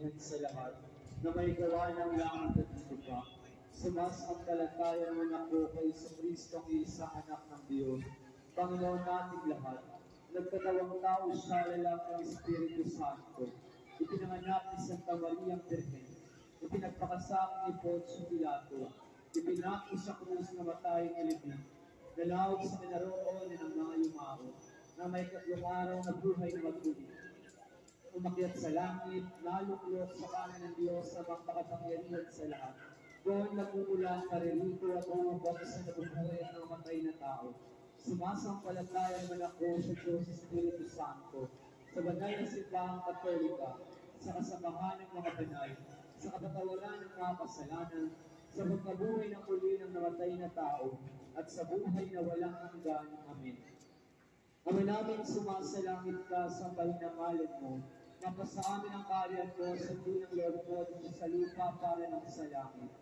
makapangyarihan sa lahat, na may gawa ng langit at lupa. Sumasampalataya naman ako kay Kristo ang isang anak ng Diyos, Panginoon nating lahat. Nagkatawang tao siya, lalaki ng Espiritu Santo. Ipinanganak ni Santa Maria ang Birhen. Ipinagpakasak ni Poncio Pilato. Ipinako sa krus na matay ng libing. Dalawag sa kinaroonan ng mga yumao, na may tatlong araw na buhay na maguli. Umakyat sa langit, naluklok sa kanan ng Diyos na magpakapangyarihan sa lahat. Doon nagmumula ang karirito at umubak sa nabubuhay at namatay na tao. Sumasampalataya naman ako sa Diyos Espiritu Santo, sa banal na simbahang Katolika, sa kasamahan ng mga banal, sa kapatawaran ng mga kasalanan, sa pagkabuhay ng muli ng namatay na tao, at sa buhay na walang hanggan. Amen. Ama namin sumasalangit ka, sambahin ang ngalan mo. Mapasa amin ang kaharian mo, sundin ang loob mo dito sa lupa para ng sa langit.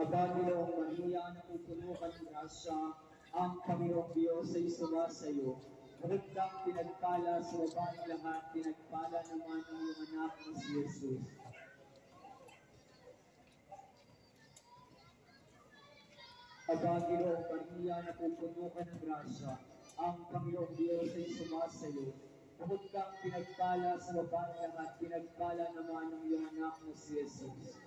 Aba, Ginoong Maria, napupuno ka ng grasya, ang Panginoong Diyos ay sumasayo. Bukod kang pinagpala sa babaeng lahat, pinagpala naman ang iyong anak na si Jesus. Aba, Ginoong Maria, napupuno ka ng grasya, ang Panginoong Diyos ay sumasayo. Bukod kang pinagpala sa babaeng lahat, pinagpala naman ang iyong anak na si Jesus.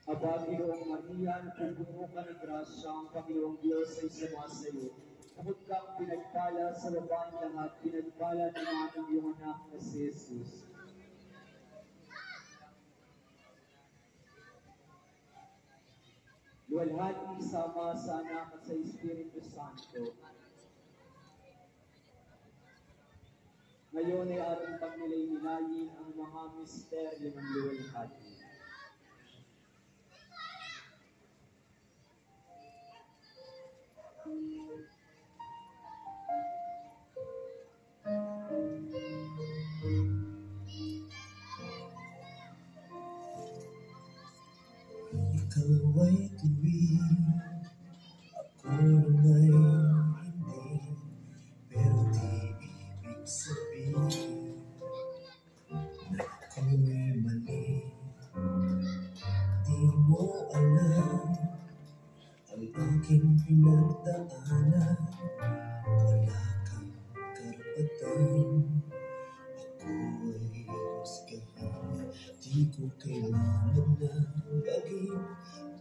Aba, Ginoong Maria, napupuno ka ng grasya, ang Panginoong Diyos ay sumasayo. Bukod kang pinagpala sa babaeng lahat, pinagpala naman ang iyong anak na si Jesus. Luwalhati sa Ama, sa Anak at sa Espiritu Santo. Ngayon ay ating pagnilay-nilayin ang mga misteryo ng luwalhati. Ikaw ay tuwing, ako nama'y hindi, pero di ibig sabihin na ako'y mali. Di mo alam ang aking pinagdaanan, wala kang karapatan ako'y husgahan. Di ko kailangan na maging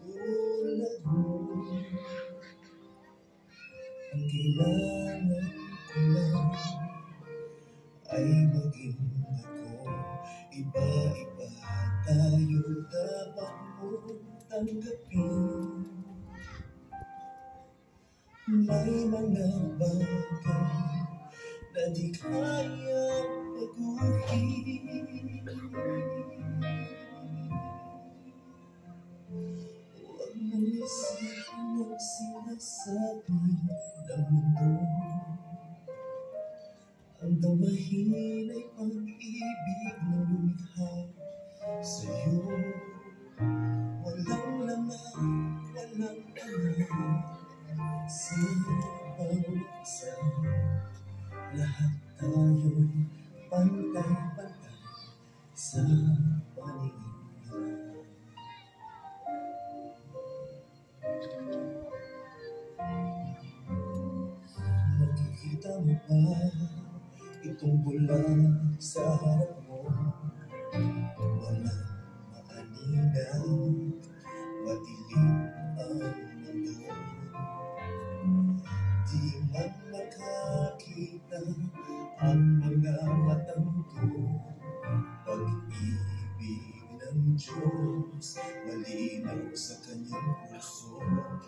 tulad mo. Ang kailangan ko lang ay maging ako. Iba-iba tayo, dapat mo tanggapin. May mga bagay na di kayang baguhin. Huwag mong isipin ang sinasabi ng mundo. Ang damahin ay pag-ibig na lumikha sa'yo. Walang laman, walang alam sa bawat isa. Lahat tayo'y pantay-pantay sa paningin. Nakikita mo ba itong bulan sa harap mo? Walang maalinaw, madilim ang mundo. Di man makakita ang mga matang to. Pag-ibig ng Diyos, malinaw sa kanyang puso.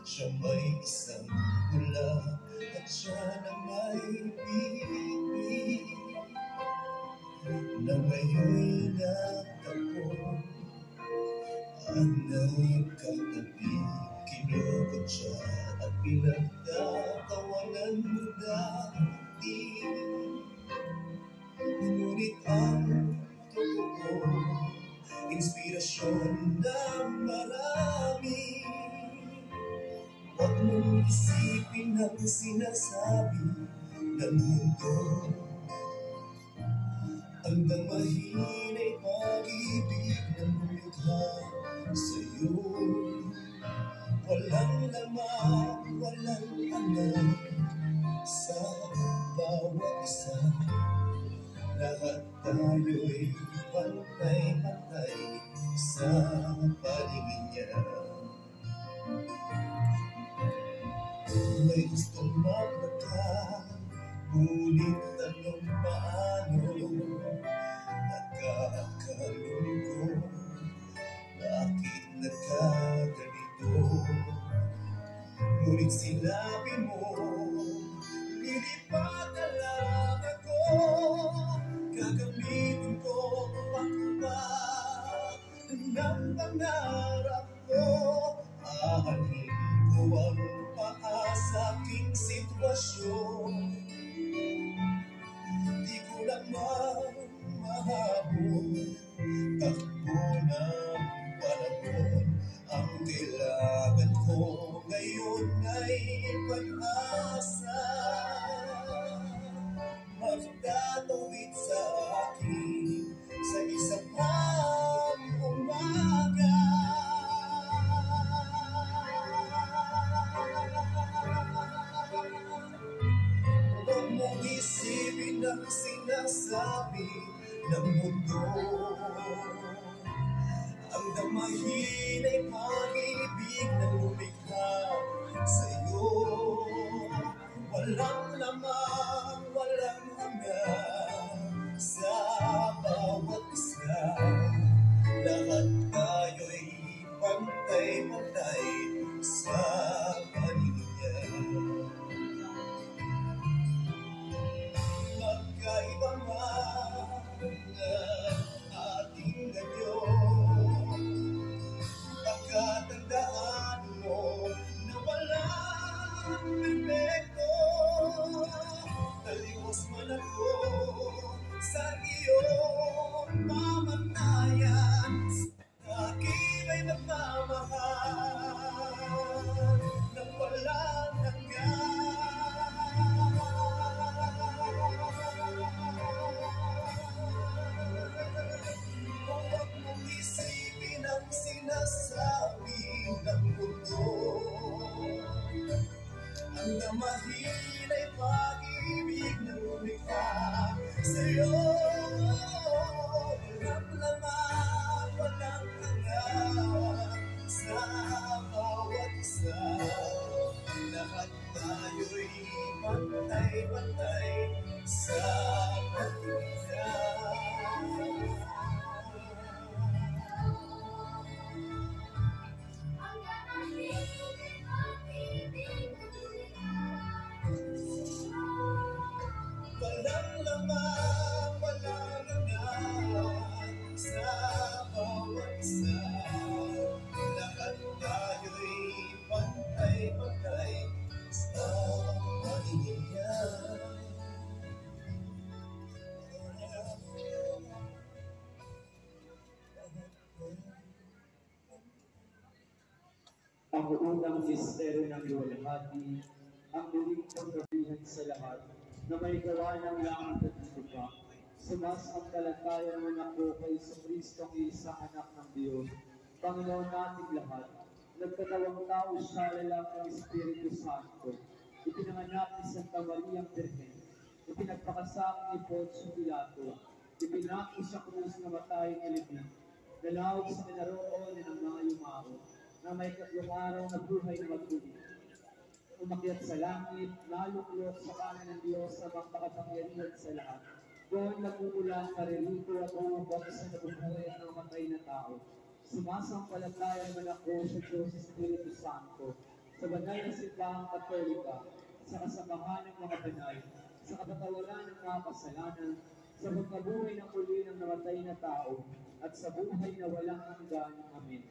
Siya may isang pula at siya na may bibig, na ngayon nagtapo ang nagkatabi. Kinukot siya at pinagtatawanan mo dati. Ngunit ang totoo sitwasyon na marami. Huwag mong isipin ang sinasabi ng mundo. Ang damahin ay pag-ibig ng lumikha sa'yo. Walang lamang, walang alam sa bawat isa. Lahat tayo'y pantay-pantay sa paligid niya. May gustong maglaka, ngunit tanong paano nagkakalungkot. Bakit nagkaganito? Ngunit sinabi mo, lilipat na lang ako. Gagamitin ko pa ng pangarap ko. Ahalin ko ang paa sa aking sitwasyon. Di ko naman mahabol, takbo ng panahon. Ang kailangan ko ngayon ay pag-asa. Magtatawid sa akin sa isa pang umaga. Huwag mong isipin ang sinasabi ng mundo. Ang damahin ay pag-ibig na lumikha sa'yo. Walang lamang, walang hanggan sa bawat isa. Lahat tayo'y pantay-pantay sa paligid niya. Magkaiba man ang ating ganyo. Pagkatandaan mo na walang perfecto. Taliwas man ako sa iyong mamatayan. Sa akin ay nagmamahal ng walang hanggan. Huwag mong isipin ang sinasabi ng mundo. Ang damahin ay pag-ibig na lumikha sa'yo. Walang laman, walang hanggan sa bawat isa. Lahat tayo'y pantay-pantay sa paligid niya. Walang laman, walang hanggan sa bawat isa. Lahat tayo'y pantay-pantay sa paligid niya. Ang unang misteryo ng luwalhati, ang muling pagkabihan sa lahat na may gawa ng langit at lupa. Sumasampalataya naman ako kay Kristong isa, anak ng Diyos, Panginoon nating lahat. Nagkatawang tao siya lalaki ng Espiritu Santo. Ipinanganak ni Santa Maria Virgen. Ipinagpakasakit ni Poncio Pilato. Ipinako sa krus na matay ng libing. Dalawag sa kinaroonan ng mga yumao na may tatlong araw na buhay na magtuli. Umakyat sa langit, naluklok sa kanan ng Diyos na magpakapangyarihan sa lahat. Doon nagmumula ang karirito at umabot sa nabubuhay ng matay na tao. Sumasampalataya naman ako sa Diyos Espiritu Santo, sa banal na simbahang Katolika, sa kasamahan ng mga banal, sa kapatawaran ng mga kasalanan, sa pagkabuhay ng muli ng namatay na tao, at sa buhay na walang hanggan. Amen.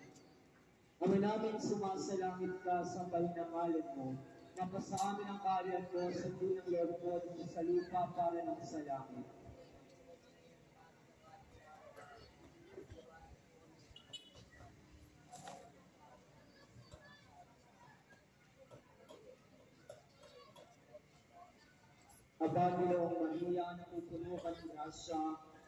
Ama namin sumasalangit ka, sambahin ang ngalan mo. Mapasa amin ang kaharian mo sa tunang loob mo dito sa lupa para ng sa langit. Panginoong Maria, napupuno ka ng grasya,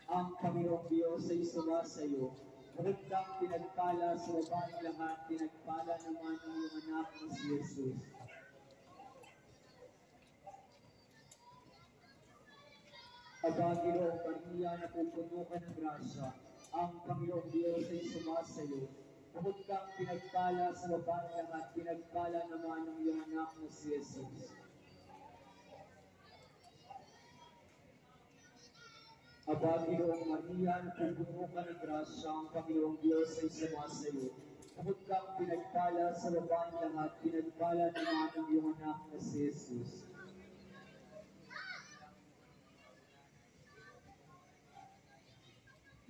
ang Panginoong Diyos ay sumasayo. Bukod kang pinagpala sa babaeng lahat, pinagpala naman ang iyong anak na si Jesus. Panginoong Maria, napupuno ka ng grasya, ang Panginoong Diyos ay sumasayo. Bukod kang pinagpala sa babaeng lahat, pinagpala naman ang iyong anak na si Jesus. Panginoong Maria, napupuno ka ng grasya, ang Panginoong Diyos ay sumasayo. Bukod kang pinagpala sa babaeng lahat, pinagpala naman ang iyong anak na si Jesus.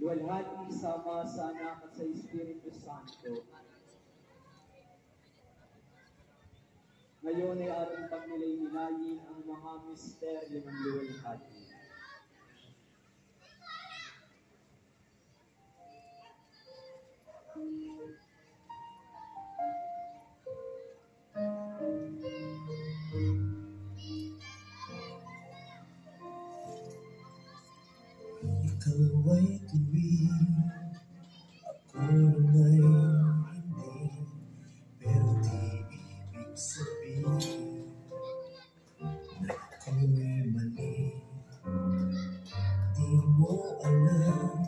Luwalhati sama sa Anak at sa Espiritu Santo. Ngayon ay ating pagnilay-nilayin ang mga misteryo ng luwalhati. Ikaw ay tuwing, ako nama'y hindi, pero di ibig sabihin na ako'y mali. Di mo alam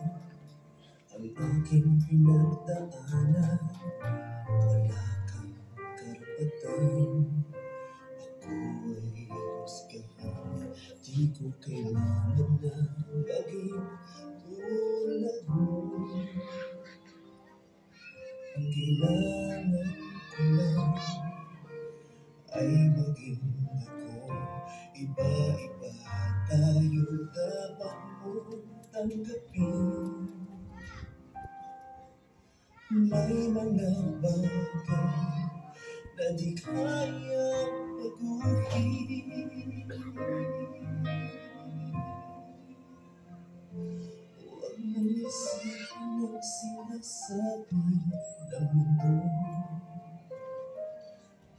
ang aking pinagdaanan, wala kang karapatan ako'y husgahan. Di ko kailangan na maging tulad mo. Ang kailangan ko lang ay maging ako. Iba-iba tayo, dapat mo tanggapin. May mga bagay na di kayang baguhin. Huwag mong isipin ang sinasabi ng mundo.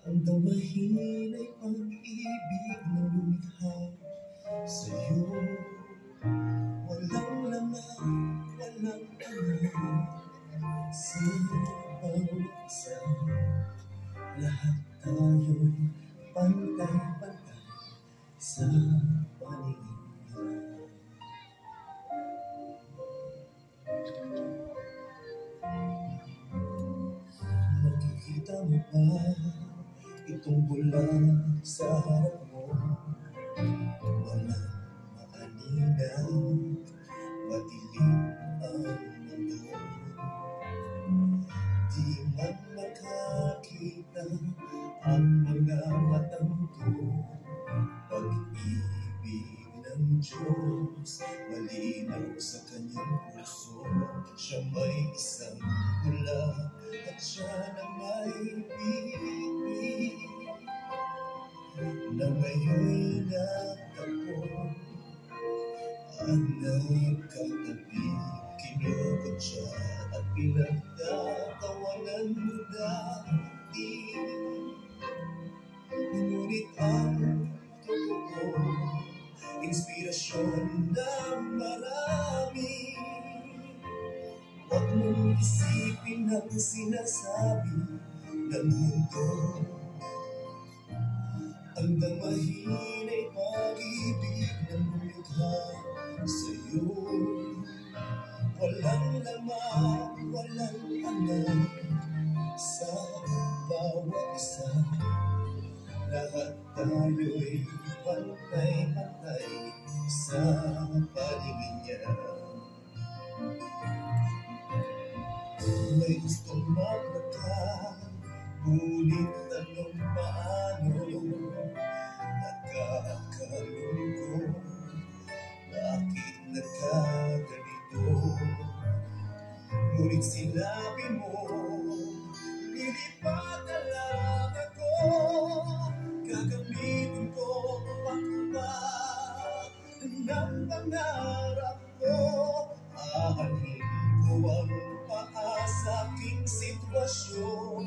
Ang damahin ay pag-ibig na lumikha sa'yo. Walang laman, walang alam sa bawat isa. Lahat tayo'y pantay-pantay sa paningin niya. Nakikita mo ba itong bula sa harap mo? Walang maalinaw, madilim ang mundo. Di man makakita ang mga matang to. Pag-ibig ng Diyos, malinaw sa kanyang puso. Siya may isang bula at siya na may bibig, na ngayon nagtapo at nagkatabi. Kinukot siya at pinagtatawanan mo dati. Ngunit ang totoo, inspirasyon ng marami. Huwag mong isipin ang sinasabi ng mundo. Ang damahin ay pag-ibig na lumikha sa'yo. Walang laman, walang alam sa bawat isa. Lahat tayo'y pantay-pantay sa paningin niya. May gustong maglakad, ngunit tanong paano. Nagkakalungkot, bakit nagkaganito? Ngunit sinabi mo, lilipat na lang ako. Gagamitin ko pa ng pangarap ko. Ahalin ko ang paa sa aking sitwasyon.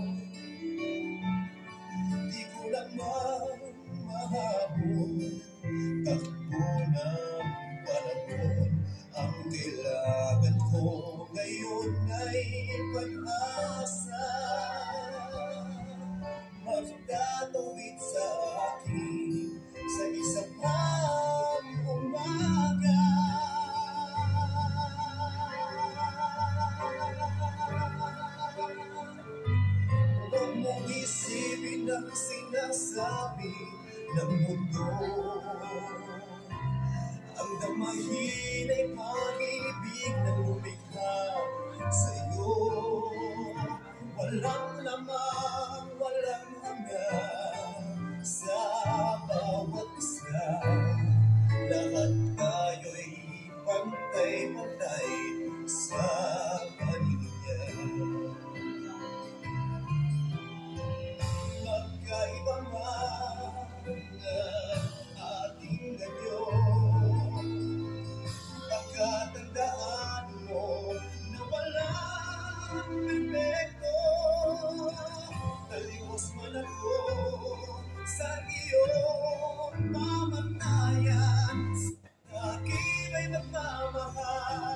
Di ko lang mahabol, takbo ngayon ay pag-asa magtatawid sa akin sa isa pang umaga. Huwag mong isipin ang sinasabi ng mundo. Ang damahin ay pag-ibig na lumikha sa'yo. Walang lamang, walang hanggan sa bawat isa. Lahat tayo'y pantay-pantay sa kanilya. Magkaiba man ang ating ganyo, pagkatandaan mo na walang perfecto. Taliwas man ako sa iyong mamatayan, sa akin ay nagmamahal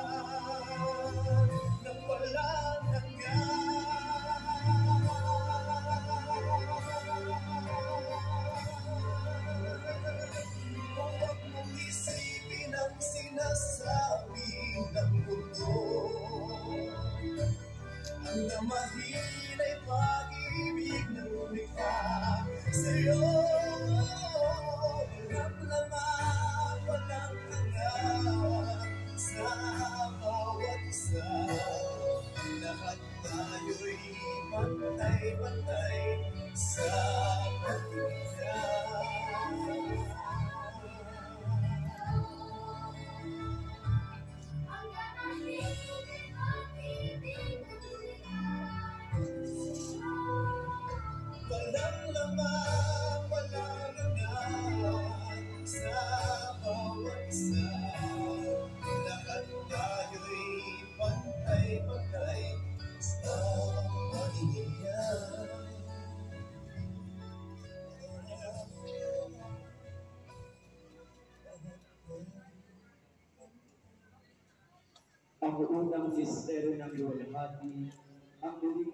ng walang hanggan. Huwag mong isipin ang sinasabi ng mundo. Ang damahin ay pag-ibig na lumikha sa'yo. Walang laman, walang hanggan sa bawat isa. Lahat tayo'y pantay-pantay sa pagkikita. Walang laman, walang hanggan sa bawat isa. Lahat tayo'y pantay-pantay sa paninigyan. Ang unang misteryo ng luwalhati, ang muling